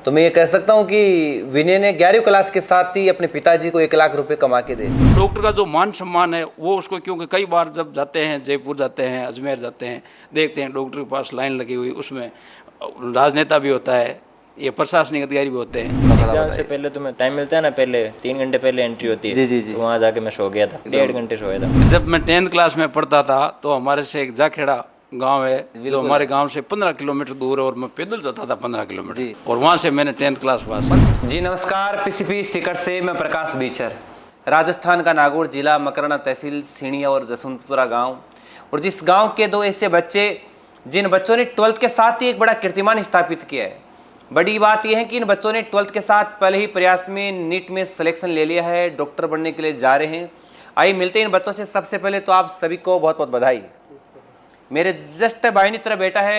तो मैं ये कह सकता हूँ कि विनय ने 11वीं क्लास के साथ ही अपने पिताजी को 1 लाख रुपए कमा के दे दिए। डॉक्टर का जो मान सम्मान है वो उसको, क्योंकि कई बार जब जाते हैं, जयपुर जाते हैं, अजमेर जाते हैं, देखते हैं डॉक्टर के पास लाइन लगी हुई, उसमें राजनेता भी होता है, ये प्रशासनिक अधिकारी भी होते हैं। एग्जाम से पहले तुम्हें टाइम मिलता है ना, पहले 3 घंटे पहले एंट्री होती है। जी। तो वहाँ जाके मैं सो गया था, 1.5 घंटे सोया था। जब मैं 10th क्लास में पढ़ता था तो हमारे से एक जाखेड़ा गांव है जो हमारे गांव से 15 किलोमीटर दूर है, और मैं पैदल जाता था 15 किलोमीटर, और वहाँ से मैंने 10th क्लास पास। जी नमस्कार, पीसीपी शिखर से मैं प्रकाश बीचर। राजस्थान का नागौर जिला, मकराना तहसील, सीणिया और जसवंतपुरा गांव, और जिस गांव के 2 ऐसे बच्चे जिन बच्चों ने 12th के साथ ही एक बड़ा कीर्तिमान स्थापित किया है। बड़ी बात यह है कि इन बच्चों ने 12th के साथ पहले ही प्रयास में नीट में सिलेक्शन ले लिया है, डॉक्टर बनने के लिए जा रहे हैं। आइए मिलते हैं इन बच्चों से। सबसे पहले तो आप सभी को बहुत बहुत बधाई। मेरे जस्ट बाइनी तरफ बेटा है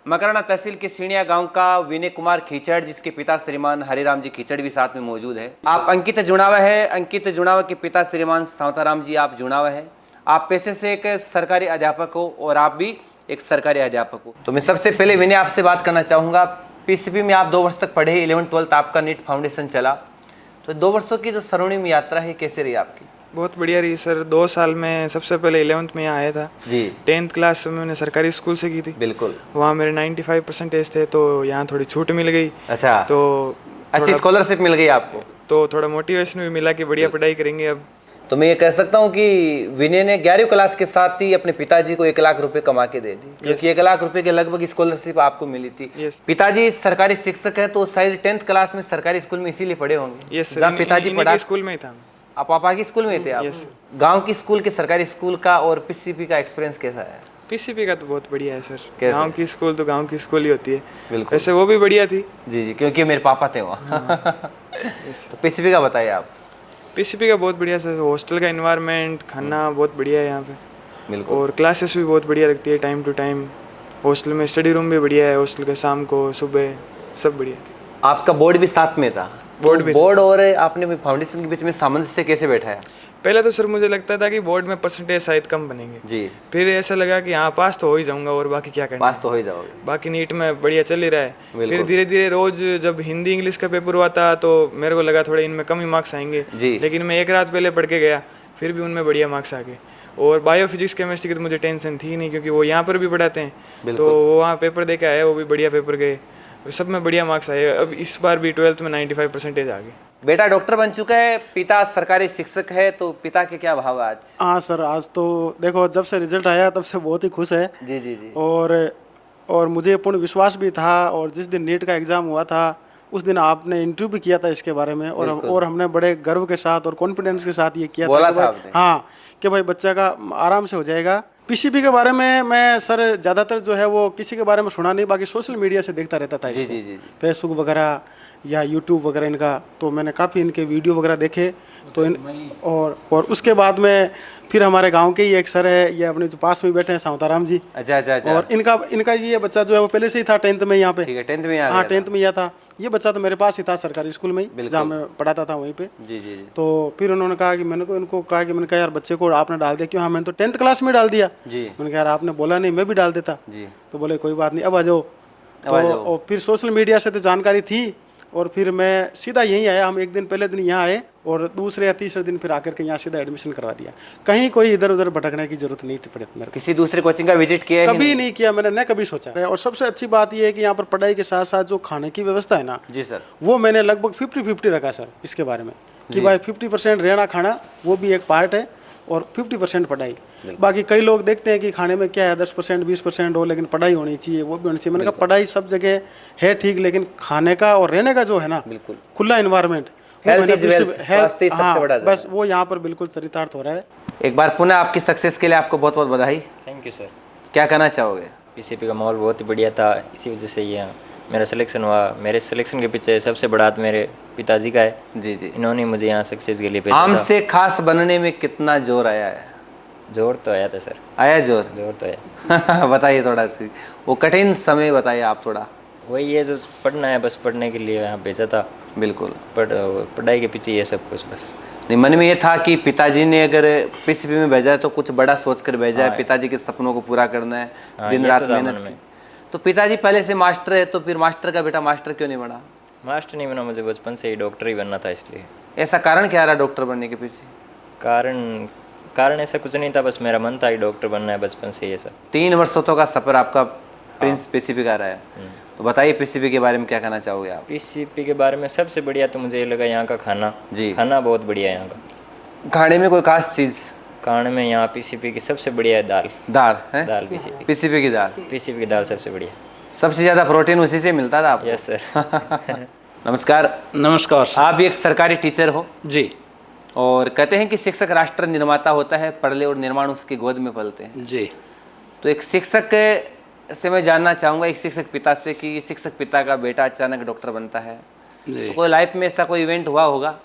मकराना तहसील के सीणिया गांव का विनय कुमार खीचड़, जिसके पिता श्रीमान हरिराम जी खीचड़ भी साथ में मौजूद है। आप अंकित जुड़ावा है, अंकित जुड़ावा के पिता श्रीमान सावताराम जी आप जुड़ावा है। आप पेशे से एक सरकारी अध्यापक हो और आप भी एक सरकारी अध्यापक हो। तो मैं सबसे पहले विनय आपसे बात करना चाहूँगा, पीसीपी में आप 2 वर्ष तक पढ़े, 11th 12th आपका नीट फाउंडेशन चला, तो 2 वर्षों की जो स्वर्णिम यात्रा है कैसे रही आपकी? बहुत बढ़िया रही सर। 2 साल में सबसे पहले 11th में यहाँ आया था जी। 10th क्लास में मैंने सरकारी स्कूल से की थी। बिल्कुल। वहाँ मेरे 95% थे, तो यहाँ थोड़ी छूट मिल गई। अच्छा, तो अच्छी स्कॉलरशिप मिल गई आपको, तो थोड़ा मोटिवेशन भी मिला कि बढ़िया पढ़ाई करेंगे अब। तो मैं ये कह सकता हूँ कि विनय ने 11वीं क्लास के साथ ही अपने पिताजी को 1 लाख रुपए कमा के दे दी, क्योंकि 1 लाख रुपए के लगभग स्कॉलरशिप आपको मिली थी। पिताजी सरकारी शिक्षक है, तो शायद 10th क्लास में सरकारी स्कूल में इसीलिए पढ़े होंगे। जहाँ पिताजी पढ़ा स्कूल में ही था। आप पापा की स्कूल में थे आप? गांव की स्कूल के सरकारी स्कूल का और पीसीपी का एक्सपीरियंस कैसा है? पीसीपी का तो बहुत बढ़िया है सर। गांव की स्कूल तो गांव की स्कूल ही होती है। बिल्कुल। वैसे वो भी बढ़िया थी। जी, क्योंकि मेरे पापा थे वहाँ। तो पीसीपी का बताइए आप। पीसीपी का बहुत बढ़िया सर, हॉस्टल का एनवायरनमेंट, खाना बहुत बढ़िया है यहाँ पे। बिल्कुल। और क्लासेस भी बहुत बढ़िया लगती है टाइम टू टाइम। हॉस्टल में स्टडी रूम भी बढ़िया है, हॉस्टल का शाम को सुबह सब बढ़िया। आपका बोर्ड भी साथ में था? बोर्ड और आपने फाउंडेशन के बीच में सामंजस्य कैसे बैठाया? पहले तो सर मुझे लगता था कि बोर्ड में परसेंटेज शायद कम बनेंगे जी। फिर ऐसा लगा कि हाँ पास तो हो ही जाऊंगा, और बाकी क्या करना। पास तो हो ही जाओगे। बाकी नीट में बढ़िया चल ही रहा है। फिर धीरे धीरे रोज जब हिंदी इंग्लिश का पेपर हुआ था तो मेरे को लगा थोड़े इनमें कम ही मार्क्स आएंगे, लेकिन मैं 1 रात पहले पढ़ के गया, फिर भी उनमें बढ़िया मार्क्स आ गए। और बायो फिजिक्स केमिस्ट्री की तो मुझे टेंशन थी नहीं, क्योंकि वो यहाँ पर भी पढ़ाते हैं, तो वो वहाँ पेपर दे के आए, वो भी बढ़िया पेपर गए, सब में बढ़िया मार्क्स आए। अब इस बार भी 12th में 95% आ गए। बेटा डॉक्टर बन चुका है, पिता सरकारी शिक्षक है, तो पिता के क्या भाव आज? हाँ सर, आज तो देखो जब से रिजल्ट आया तब से बहुत ही खुश है। जी जी जी। और मुझे पूर्ण विश्वास भी था, और जिस दिन नीट का एग्ज़ाम हुआ था उस दिन आपने इंटरव्यू भी किया था इसके बारे में, और हमने बड़े गर्व के साथ और कॉन्फिडेंस के साथ ये किया था कि भाई, हाँ कि भाई बच्चा का आराम से हो जाएगा। पीसीपी के बारे में मैं सर ज़्यादातर जो है वो किसी के बारे में सुना नहीं, बाकी सोशल मीडिया से देखता रहता था इसको, फेसबुक वगैरह या यूट्यूब वगैरह इनका, तो मैंने काफ़ी इनके वीडियो वगैरह देखे। तो और उसके बाद में फिर हमारे गांव के ही एक सर है, ये अपने जो पास में बैठे हैं सावताराम जी। अच्छा। और इनका ये बच्चा जो है वो पहले से ही था 10th में यहाँ पे। ठीक है, 10th में यहाँ? हाँ 10th में यह था। ये बच्चा तो मेरे पास ही था सरकारी स्कूल में ही, जहाँ मैं पढ़ाता था वहीं पे। जी जी। तो फिर उन्होंने कहा कि इनको कहा कि मैंने कहा यार बच्चे को आपने डाल दिया क्यों? हाँ मैंने तो 10th क्लास में डाल दिया जी। मैंने कहा यार आपने बोला नहीं, मैं भी डाल देता जी। तो बोले कोई बात नहीं, अब आ जाओ। तो और फिर सोशल मीडिया से तो जानकारी थी, और फिर मैं सीधा यहीं आया। हम एक दिन पहले दिन यहाँ आए और दूसरे या तीसरे दिन फिर आकर के यहाँ सीधा एडमिशन करवा दिया। कहीं कोई इधर उधर भटकने की जरूरत नहीं थी। मेरे किसी दूसरे कोचिंग का विजिट किया है? कभी नहीं किया मैंने, न कभी सोचा। और सबसे अच्छी बात यह है कि यहाँ पर पढ़ाई के साथ साथ जो खाने की व्यवस्था है ना जी सर, वो मैंने लगभग 50-50 रखा सर इसके बारे में, कि भाई 50% रहना खाना वो भी एक पार्ट है, और 50% पढ़ाई। बाकी कई लोग देखते हैं कि खाने में क्या है 10% 20% हो, लेकिन पढ़ाई होनी चाहिए, वो भी होनी चाहिए। मैंने कहा पढ़ाई सब जगह है ठीक, लेकिन खाने का और रहने का जो है ना बिल्कुल खुला इन्वायरमेंट, हेल्थ, बस वो यहाँ पर बिल्कुल चरितार्थ हो रहा है। एक बार पुनः आपकी सक्सेस के लिए आपको बहुत बहुत बधाई। Thank you sir. क्या कहना चाहोगे? पीसीपी का माहौल बहुत ही बढ़िया था, इसी वजह से ये मेरा सिलेक्शन हुआ। मेरे सिलेक्शन के पीछे सबसे बड़ा हाथ मेरे पिताजी का है। जी जी। इन्होंने मुझे यहाँ सक्सेस के लिए भेजा। आम से खास बनने में कितना जोर आया है? जोर तो आया था सर। आया जोर तो आया। बताइए थोड़ा सी, वो कठिन समय बताइए आप थोड़ा। वही है जो पढ़ना है, बस पढ़ने के लिए यहाँ भेजा था। बिल्कुल। पढ़ाई के पीछे ये सब कुछ बस। नहीं, मन में ये था कि पिताजी ने अगर पीसीपी में भेजा है तो कुछ बड़ा सोच कर भेजा है, पिताजी के सपनों को पूरा करना है, दिन रात मेहनत की। तो पिताजी पहले से मास्टर है, तो फिर मास्टर का बेटा मास्टर क्यों नहीं बना? मास्टर नहीं बना, मुझे बचपन से ही डॉक्टर ही बनना था। इसलिए ऐसा कारण क्या रहा डॉक्टर बनने के पीछे? कारण ऐसा कुछ नहीं था, बस मेरा मन था ही डॉक्टर बनना है बचपन से। ये सब 3 वर्षों का सफ़र आपका प्रिंस पीसीपी का रहा है। तो बताइए पीसीपी के बारे में क्या कहना चाहोगे आप? पीसीपी के बारे में सबसे बढ़िया तो मुझे ये लगा यहाँ का खाना। जी। खाना बहुत बढ़िया है यहाँ का। खाने में कोई खास चीज़? खाने में यहाँ पीसीपी की सबसे बढ़िया है दाल। दाल है? दाल पीसीपी पीसीपी की दाल। पीसीपी की दाल सबसे बढ़िया। सबसे ज़्यादा प्रोटीन उसी से मिलता था आपको? Yes sir. नमस्कार। आप भी एक सरकारी टीचर हो जी और कहते हैं कि शिक्षक राष्ट्र निर्माता होता है, पढ़ले और निर्माण उसकी गोद में पलते हैं। जी। तो एक शिक्षक से मैं जानना चाहूँगा, एक शिक्षक पिता से, कि शिक्षक पिता का बेटा अचानक डॉक्टर बनता है। जी। तो कोई लाइफ में ऐसा कोई इवेंट हुआ होगा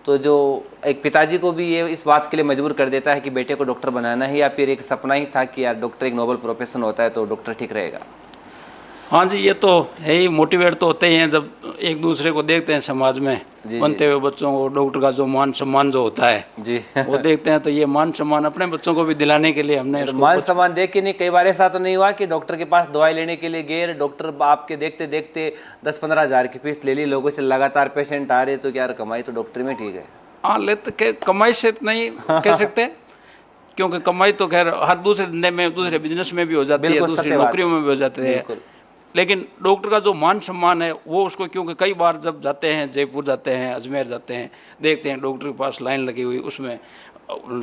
तो जो एक पिताजी को भी ये इस बात के लिए मजबूर कर देता है कि बेटे को डॉक्टर बनाना है, या फिर एक सपना ही था कि यार डॉक्टर एक नोबल प्रोफेशन होता है तो डॉक्टर ठीक रहेगा? हाँ जी, ये तो है ही। मोटिवेट तो होते ही हैं जब एक दूसरे को देखते हैं समाज में बनते हुए बच्चों को। डॉक्टर का जो मान सम्मान जो होता है जी वो देखते हैं, तो ये मान सम्मान अपने बच्चों को भी दिलाने के लिए हमने तो मान सम्मान देख के नहीं, कई बार ऐसा तो नहीं हुआ कि डॉक्टर के पास दवाई लेने के लिए गए, डॉक्टर आपके देखते देखते 10-15 हज़ार की फीस ले ली, लोगों से लगातार पेशेंट आ रहे, तो क्या कमाई तो डॉक्टर में ठीक है? हाँ, लेते के कमाई से नहीं कह सकते, क्योंकि कमाई तो खैर हर दूसरे धंधे में, दूसरे बिजनेस में भी हो जाती है, दूसरी नौकरियों में भी हो जाते हैं। लेकिन डॉक्टर का जो मान सम्मान है वो उसको, क्योंकि कई बार जब जाते हैं, जयपुर जाते हैं, अजमेर जाते हैं, देखते हैं डॉक्टर के पास लाइन लगी हुई, उसमें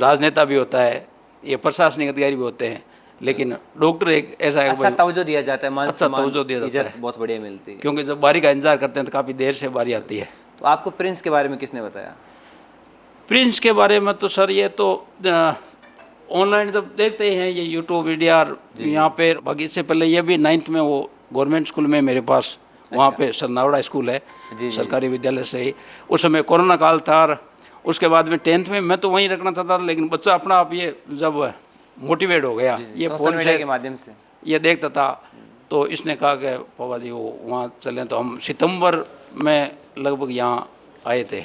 राजनेता भी होता है, ये प्रशासनिक अधिकारी भी होते हैं, लेकिन डॉक्टर एक ऐसा है, अच्छा तवज्जो दिया जाता है, मान अच्छा सम्मान, तवज्जो दिया जाता इज्जत है, बहुत बढ़िया मिलती है। क्योंकि जब बारी का इंतजार करते हैं तो काफ़ी देर से बारी आती है। तो आपको प्रिंस के बारे में किसने बताया? प्रिंस के बारे में तो सर ये तो ऑनलाइन जब देखते हैं ये यूट्यूब वीडियो, यहाँ पे बाकी इससे पहले ये भी 9th में वो गवर्नमेंट स्कूल में मेरे पास, वहाँ पे सरनावड़ा स्कूल है, सरकारी विद्यालय से ही। उस समय कोरोना काल था, उसके बाद में 10th में मैं तो वहीं रखना चाहता था, लेकिन बच्चा अपना आप ये जब मोटिवेट हो गया, ये फोन के माध्यम से ये देखता था, तो इसने कहा कि पापा जी वो वहाँ चलें। तो हम सितंबर में लगभग यहाँ आए थे।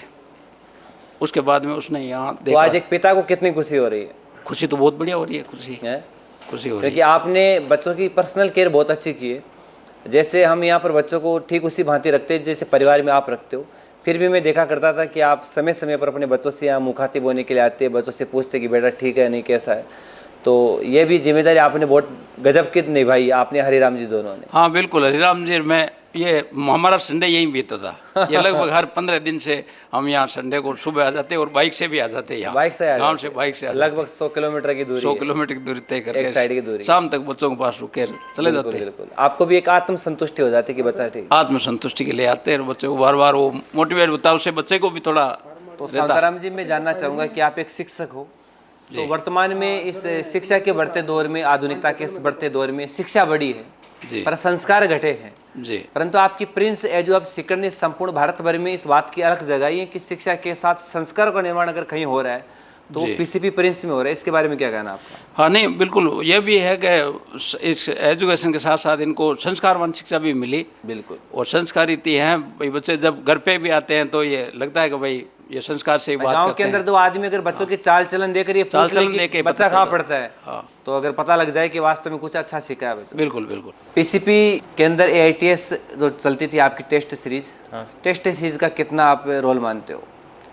उसके बाद में उसने यहाँ देखा। आज एक पिता को कितनी खुशी हो रही है? खुशी तो बहुत बढ़िया हो रही है, खुशी हो रही है, क्योंकि आपने बच्चों की पर्सनल केयर बहुत अच्छी की है। जैसे हम यहाँ पर बच्चों को ठीक उसी भांति रखते हैं जैसे परिवार में आप रखते हो, फिर भी मैं देखा करता था कि आप समय समय पर अपने बच्चों से यहाँ मुखातिब होने के लिए आते हैं, बच्चों से पूछते कि बेटा ठीक है नहीं, कैसा है। तो ये भी जिम्मेदारी आपने बहुत गजब की निभाई, आपने हरिराम जी दोनों ने। हाँ बिल्कुल, हरिराम जी में ये हमारा संडे यहीं बीतता था। ये लगभग हर 15 दिन से हम यहाँ संडे को सुबह आ जाते और बाइक से भी आ जाते यहाँ, बाइक से गाँव से बाइक से लगभग 100 किलोमीटर की दूरी, 100 किलोमीटर की दूरी तय करके एक साइड की दूरी, शाम तक बच्चों के पास रुके चले जाते। बिल्कुल, आपको भी एक आत्मसंतुष्टि हो जाती है कि बच्चा ठीक। आत्मसंतुष्टि के लिए आते हैं बच्चे को बार बार वो मोटिवेट होता है, उससे बच्चे को भी थोड़ा। तो शांताराम जी, मैं जानना चाहूँगा कि आप एक शिक्षक हो, तो वर्तमान में इस शिक्षा के बढ़ते दौर में, आधुनिकता के इस बढ़ते दौर में शिक्षा बढ़ी है पर संस्कार घटे हैं जी। परंतु आपकी प्रिंस एजुअब सीकर ने संपूर्ण भारत भर में इस बात की अलख जगाई है कि शिक्षा के साथ संस्कार का निर्माण अगर कहीं हो रहा है तो पीसीपी प्रिंस में हो रहा है। इसके बारे में क्या कहना आपका? हाँ नहीं, बिल्कुल ये भी है कि इस एजुकेशन के साथ साथ इनको संस्कारवान शिक्षा भी मिली। बिल्कुल, और संस्कारित हैं भाई बच्चे, जब घर पे भी आते हैं तो ये लगता है कि भाई ये संस्कार से ही बात करते हैं। गांव के अंदर दो आदमी अगर बच्चों की चाल चलन देकर ये चाल चलन देके बच्चा कहाँ पढ़ता है, तो अगर पता लग जाए कि वास्तव में कुछ अच्छा सीखा है बच्चा। बिल्कुल बिल्कुल। पीसीपी के अंदर AITS जो चलती थी आपकी टेस्ट सीरीज, टेस्ट सीरीज का कितना आप रोल मानते हो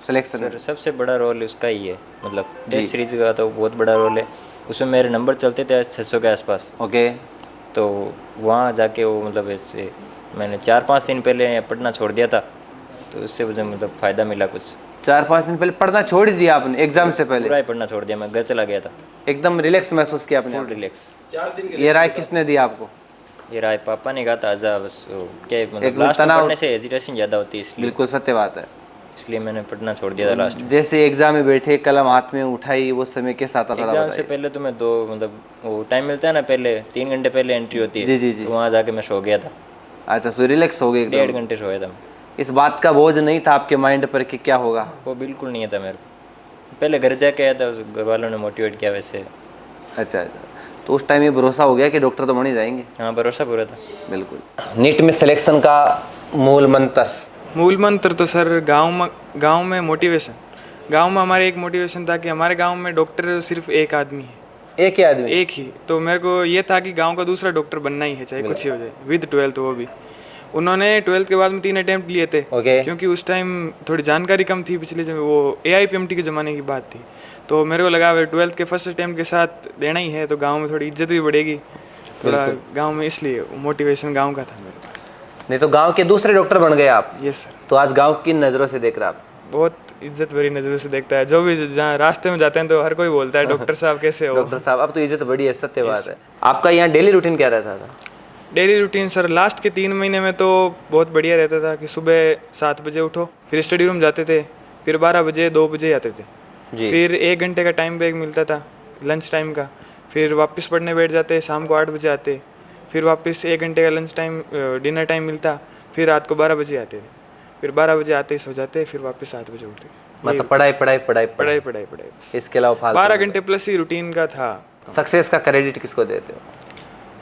सिलेक्शन? सर सबसे बड़ा रोल उसका ही है, मतलब टेस्ट सीरीज का तो बहुत बड़ा रोल है। उसमें मेरे नंबर चलते थे 600 के आसपास। ओके, तो वहाँ जाके वो मतलब ऐसे मैंने 4-5 दिन पहले पढ़ना छोड़ दिया था, तो उससे मुझे मतलब फ़ायदा मिला कुछ। 4-5 दिन पहले पढ़ना छोड़ दिया आपने एग्जाम से पहले? पूरा ही पढ़ना छोड़ दिया, मैं घर चला गया था। एकदम रिलैक्स महसूस किया आपने? Full relax. ये राय किसने दी आपको? ये राय पापा ने कहा था, आजा बस क्या मतलब लास्ट में पढ़ने से हेजिटेशन ज़्यादा होती है, इसलिए। बिल्कुल सत्य बात है, इसलिए मैंने पढ़ना छोड़ दिया था लास्ट में। जैसे एग्जाम में बैठे कलम हाथ में उठाई, वो समय के साथ आता? एग्जाम से पहले तो मैं मतलब वो टाइम मिलता है ना, पहले 3 घंटे पहले एंट्री होती है। जी जी जी। तो वहाँ जाके मैं सो गया था। अच्छा, सो रिलैक्स हो गए? 1.5 घंटे सोया था। इस बात का बोझ नहीं था आपके माइंड पर कि क्या होगा? वो बिल्कुल नहीं था मेरे को। पहले घर जाके आया था, उस घर वालों ने मोटिवेट किया वैसे। अच्छा, तो उस टाइम ये भरोसा हो गया कि डॉक्टर तो बन ही जाएंगे? हाँ, भरोसा पूरा था। बिल्कुल। नीट में सिलेक्शन का मूल मंत्र तो सर गांव में मोटिवेशन। गांव में हमारे एक मोटिवेशन था कि हमारे गांव में डॉक्टर सिर्फ एक आदमी है। एक ही आदमी? एक ही। तो मेरे को ये था कि गांव का दूसरा डॉक्टर बनना ही है, चाहे कुछ ही हो जाए, विद 12th वो भी। उन्होंने 12th के बाद में 3 अटेम्प्ट लिए थे ओके। क्योंकि उस टाइम थोड़ी जानकारी कम थी, पिछले जब वो AIPMT के ज़माने की बात थी, तो मेरे को लगा 12th के फर्स्ट अटेम्प्ट के साथ देना ही है तो गांव में थोड़ी इज्जत भी बढ़ेगी थोड़ा गांव में, इसलिए मोटिवेशन गांव का था मेरे पास। नहीं तो गांव के दूसरे डॉक्टर बन गए आप। Yes sir. तो आज गांव किन नज़रों से देख रहा आप? बहुत इज्जत भरी नज़रों से देखता है, जो भी जहाँ रास्ते में जाते हैं तो हर कोई बोलता है डॉक्टर साहब कैसे हो। डॉक्टर साहब, अब तो इज्जत बड़ी है, सत्य बात है। आपका यहाँ डेली रूटीन क्या रहता था? डेली रूटीन सर लास्ट के 3 महीने में तो बहुत बढ़िया रहता था कि सुबह 7 बजे उठो, फिर स्टडी रूम जाते थे, फिर 12 बजे 2 बजे आते थे, फिर 1 घंटे का टाइम ब्रेक मिलता था लंच टाइम का, फिर वापस पढ़ने बैठ जाते, शाम को 8 बजे आते, फिर वापस 1 घंटे का लंच टाइम डिनर टाइम मिलता, फिर रात को 12 बजे आते थे, फिर 12 बजे आते ही सो जाते, फिर वापस 7 बजे उठते। मतलब पढ़ाई पढ़ाई पढ़ाई पढ़ाई पढ़ाई पढ़ाई बस। इसके अलावा फालतू 12 घंटे प्लस ही रूटीन का था। सक्सेस का क्रेडिट किसको देते हो?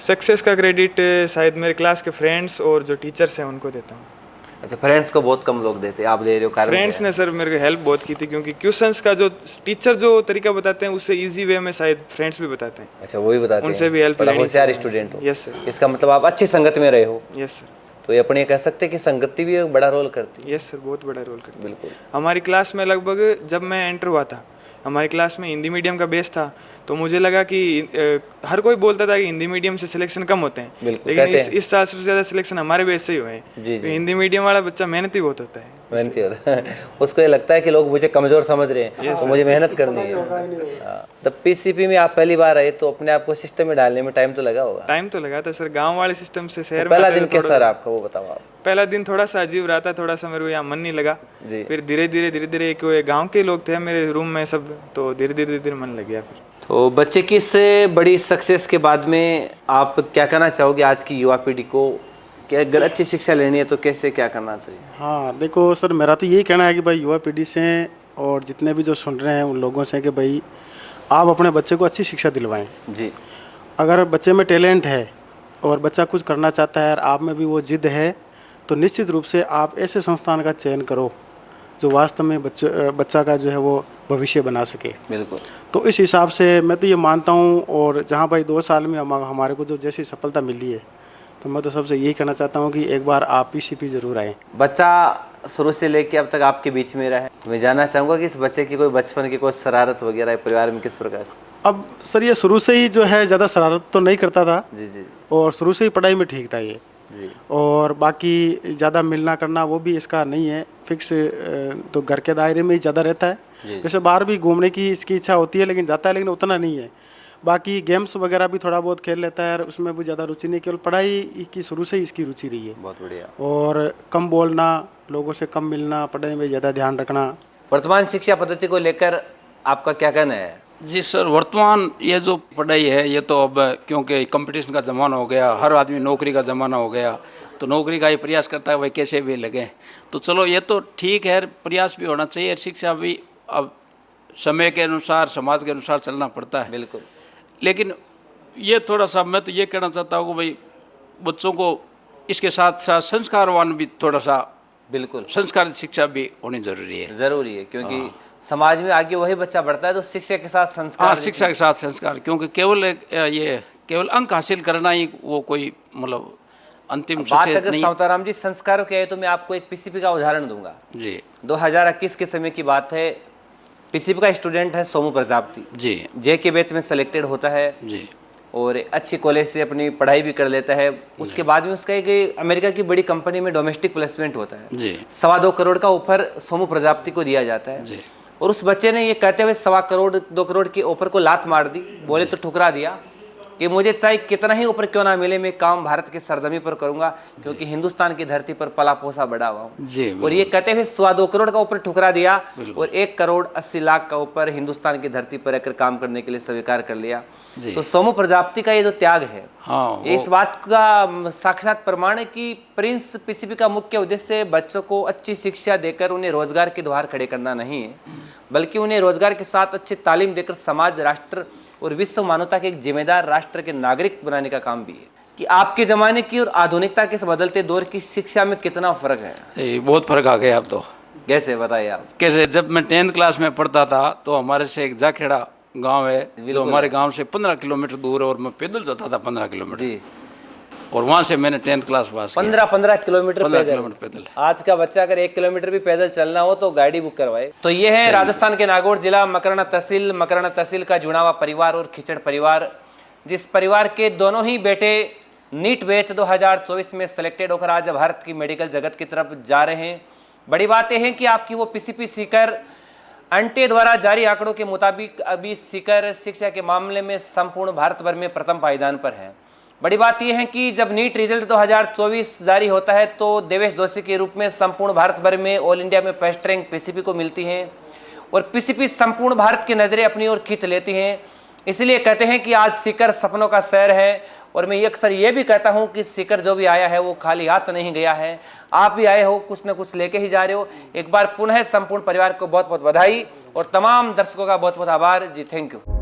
सक्सेस का क्रेडिट शायद मेरे क्लास के फ्रेंड्स और जो टीचर्स हैं उनको देता हूँ। अच्छा, फ्रेंड्स को बहुत कम लोग देते हैं, आप दे रहे हो, कारण फ्रेंड्स ने सर मेरे को हेल्प बहुत की थी क्योंकि क्वेश्चंस का जो टीचर जो तरीका बताते हैं उससे इजी वे में शायद फ्रेंड्स भी बताते हैं। अच्छा, वो भी बताते हैं, उनसे भी हेल्प बड़ा लेनी होशियार चाहिए। स्टूडेंट हो। Yes sir. इसका मतलब आप अच्छी संगत में रहे हो। Yes sir. तो ये अपने कह सकते हैं कि संगति भी एक बड़ा रोल करती है। यस सर, बहुत बड़ा रोल करती है। बिल्कुल। हमारी क्लास में लगभग जब मैं एंटर हुआ था, हमारी क्लास में हिंदी मीडियम का बेस था, तो मुझे लगा कि हर कोई बोलता था कि हिंदी मीडियम से सिलेक्शन कम होते हैं, बिल्कुल, लेकिन कहते इस साल सबसे ज़्यादा सिलेक्शन हमारे बेस से ही हुए हैं। जी, तो हिंदी मीडियम वाला बच्चा मेहनती बहुत होता है। मेहनती होता है उसको ये लगता है कि लोग मुझे कमज़ोर समझ रहे हैं, तो मुझे मेहनत करनी है। हाँ। तो PCP में आप पहली बार आए तो अपने आप को सिस्टम में डालने में टाइम तो लगा होगा? टाइम तो लगा था सर, गांव वाले सिस्टम से शहर में पहला आते दिन तो कैसा रहा आपका, वो बताओ आप। पहला दिन थोड़ा सा अजीब रहा था, थोड़ा सा मेरे को यहाँ मन नहीं लगा। जी। फिर धीरे धीरे क्यों गांव के लोग थे मेरे रूम में सब, तो धीरे धीरे मन लग गया। फिर तो बच्चे की इस बड़ी सक्सेस के बाद में आप क्या कहना चाहोगे आज की युवा पीढ़ी को कि अगर अच्छी शिक्षा लेनी है तो कैसे क्या करना चाहिए? हाँ देखो सर, मेरा तो यही कहना है कि भाई युवा पीढ़ी से और जितने भी जो सुन रहे हैं उन लोगों से कि भाई आप अपने बच्चे को अच्छी शिक्षा दिलवाएं। जी। अगर बच्चे में टैलेंट है और बच्चा कुछ करना चाहता है और आप में भी वो जिद है, तो निश्चित रूप से आप ऐसे संस्थान का चयन करो जो वास्तव में बच्चा का जो है वो भविष्य बना सके। बिल्कुल। तो इस हिसाब से मैं तो ये मानता हूँ, और जहाँ भाई 2 साल में हमारे को जो जैसी सफलता मिली है, तो मैं तो सबसे यही कहना चाहता हूँ कि एक बार आप PCP जरूर आएँ। बच्चा शुरू से लेके अब तक आपके बीच में रहा है, मैं जानना चाहूँगा कि इस बच्चे की कोई बचपन की कोई शरारत वगैरह परिवार में किस प्रकार से? अब सर ये शुरू से ही जो है ज़्यादा शरारत तो नहीं करता था। जी जी और शुरू से ही पढ़ाई में ठीक था ये। जी। और बाकी ज़्यादा मिलना करना वो भी इसका नहीं है फिक्स, तो घर के दायरे में ही ज़्यादा रहता है। जैसे बाहर भी घूमने की इसकी इच्छा होती है, लेकिन जाता है, लेकिन उतना नहीं है। बाकी गेम्स वगैरह भी थोड़ा बहुत खेल लेता है, उसमें भी ज़्यादा रुचि नहीं, केवल पढ़ाई की शुरू से ही इसकी रुचि रही है। बहुत बढ़िया। और कम बोलना, लोगों से कम मिलना, पढ़ाई में ज़्यादा ध्यान रखना। वर्तमान शिक्षा पद्धति को लेकर आपका क्या कहना है? जी सर, वर्तमान ये जो पढ़ाई है ये तो अब क्योंकि कंपटीशन का ज़माना हो गया, हर आदमी नौकरी का ज़माना हो गया, तो नौकरी का ही प्रयास करता है भाई कैसे भी लगे। तो चलो ये तो ठीक है, प्रयास भी होना चाहिए, शिक्षा भी अब समय के अनुसार समाज के अनुसार चलना पड़ता है। बिल्कुल। लेकिन ये थोड़ा सा मैं तो ये कहना चाहता हूँ कि भाई बच्चों को इसके साथ साथ संस्कारवान भी थोड़ा सा, बिल्कुल, संस्कार शिक्षा भी होनी ज़रूरी है। ज़रूरी है क्योंकि समाज में आगे वही बच्चा बढ़ता है तो शिक्षा के साथ संस्कार। हाँ, शिक्षा के साथ संस्कार, क्योंकि केवल अंक हासिल करना ही वो कोई मतलब अंतिम बात सक्सेस अगर नहीं। सावताराम जी संस्कारों की है तो मैं आपको एक PCP का उदाहरण दूंगा। जी 2021 के समय की बात है। PCP का स्टूडेंट है सोमू प्रजापति जी जे के बैच में सेलेक्टेड होता है जी और अच्छी कॉलेज से अपनी पढ़ाई भी कर लेता है। उसके बाद में उसका एक अमेरिका की बड़ी कंपनी में डोमेस्टिक प्लेसमेंट होता है। जी 2.25 करोड़ का ऑफर सोमू प्रजापति को दिया जाता है। जी और उस बच्चे ने ये कहते हुए 2.25 करोड़ 2 करोड़ के ऑफर को लात मार दी, बोले तो ठुकरा दिया कि मुझे चाहे कितना ही ऊपर क्यों ना मिले, मैं काम भारत की सरजमी पर करूंगा क्योंकि हिंदुस्तान की धरती पर पला पोसा बड़ा हुआ हूँ। जी और ये कहते हुए 2.25 करोड़ का ऊपर ठुकरा दिया और 1 करोड़ 80 लाख का ऊपर हिंदुस्तान की धरती पर रहकर काम करने के लिए स्वीकार कर लिया। तो सोमू प्रजापति का ये जो त्याग है, हाँ, ये इस बात का साक्षात प्रमाण है कि प्रिंस PCP का मुख्य उद्देश्य बच्चों को अच्छी शिक्षा देकर उन्हें रोजगार के द्वार खड़े करना नहीं है, बल्कि उन्हें रोजगार के साथ अच्छी तालीम देकर समाज, राष्ट्र और विश्व मानवता के एक जिम्मेदार राष्ट्र के नागरिक बनाने का काम भी है। कि आपके ज़माने की और आधुनिकता के इस बदलते दौर की शिक्षा में कितना फ़र्क है? बहुत फर्क आ गया अब तो। कैसे बताइए आप? कैसे, जब मैं 10th क्लास में पढ़ता था तो हमारे से एक जाखेड़ा गांव है जो हमारे गांव से 15 किलोमीटर दूर है और मैं पैदल जाता था 15 किलोमीटर। जी। और वहाँ से मैंने 10th क्लास पास किया। 15 किलोमीटर 15 पैदल। किलोमीटर पैदल। आज का बच्चा अगर 1 किलोमीटर भी पैदल चलना हो तो गाड़ी बुक करवाए। तो ये है राजस्थान के नागौर जिला मकराना तहसील का जुड़ावा परिवार और खिचड़ परिवार, जिस परिवार के दोनों ही बेटे नीट बैच 2024 में सेलेक्टेड होकर आज भारत की मेडिकल जगत की तरफ जा रहे हैं। बड़ी बात यह है कि आपकी वो पीसीपी सीकर अंटे द्वारा जारी आंकड़ों के मुताबिक अभी सीकर शिक्षा के मामले में संपूर्ण भारत भर में प्रथम पायदान पर है। बड़ी बात यह है कि जब नीट रिजल्ट 2024 जारी होता है तो देवेश जोशी के रूप में संपूर्ण भारत भर में ऑल इंडिया में फर्स्ट रैंक पीसीपी को मिलती है और पीसीपी संपूर्ण भारत की नज़रें अपनी ओर खींच लेती हैं। इसलिए कहते हैं कि आज सीकर सपनों का शहर है और मैं अक्सर ये भी कहता हूँ कि सीकर जो भी आया है वो खाली हाथ नहीं गया है। आप भी आए हो, कुछ न कुछ लेके ही जा रहे हो। एक बार पुनः संपूर्ण परिवार को बहुत बहुत बधाई और तमाम दर्शकों का बहुत बहुत आभार जी। Thank you.